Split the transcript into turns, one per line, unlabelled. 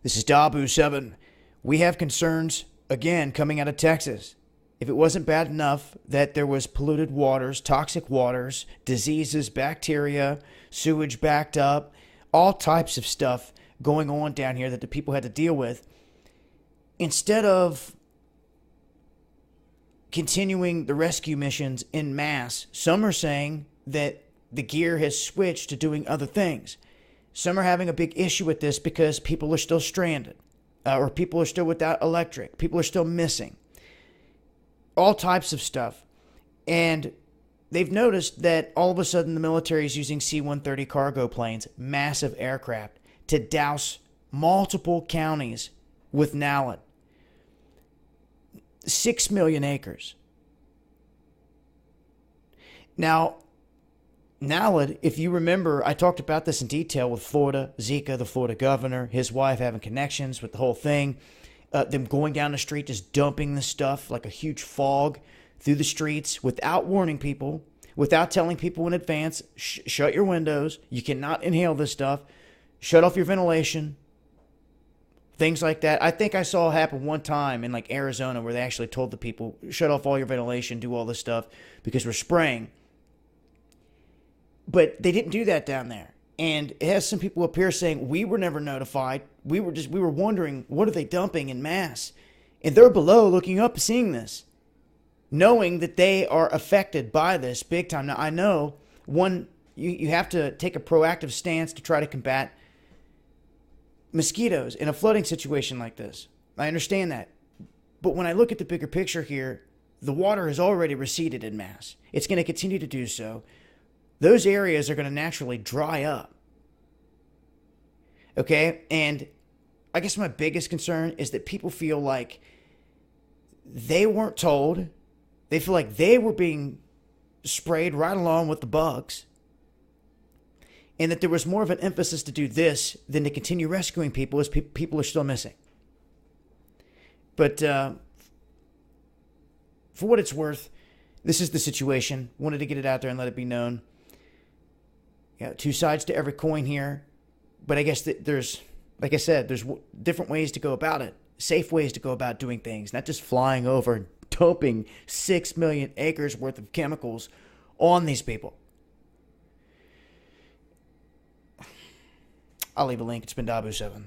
This is Dabu7. We have concerns, again, coming out of Texas. If it wasn't bad enough that there was polluted waters, toxic waters, diseases, bacteria, sewage backed up, all types of stuff going on down here that the people had to deal with, instead of continuing the rescue missions en masse, some are saying that the gear has switched to doing other things. Some are having a big issue with this because people are still stranded, or people are still without electric. People are still missing. All types of stuff. And they've noticed that all of a sudden the military is using C-130 cargo planes, massive aircraft, to douse multiple counties with NALED. 6 million acres. Now, NALED, if you remember, I talked about this in detail with Florida, Zika, the Florida governor, his wife having connections with the whole thing, them going down the street, just dumping this stuff like a huge fog through the streets without warning people, without telling people in advance, shut your windows, you cannot inhale this stuff, shut off your ventilation, things like that. I think I saw it happen one time in like Arizona where they actually told the people, shut off all your ventilation, do all this stuff because we're spraying. But they didn't do that down there. And it has some people up here saying, we were never notified. We were wondering, what are they dumping in mass? And they're below looking up, seeing this, knowing that they are affected by this big time. Now, I know you have to take a proactive stance to try to combat mosquitoes in a flooding situation like this. I understand that. But when I look at the bigger picture here, the water has already receded in mass. It's going to continue to do so. Those areas are going to naturally dry up. Okay? And I guess my biggest concern is that people feel like they weren't told. They feel like they were being sprayed right along with the bugs. And that there was more of an emphasis to do this than to continue rescuing people as people are still missing. But for what it's worth, this is the situation. Wanted to get it out there and let it be known. Yeah, two sides to every coin here. But I guess that there's, like I said, there's different ways to go about it. Safe ways to go about doing things. Not just flying over and dumping 6 million acres worth of chemicals on these people. I'll leave a link. It's been Dabu7.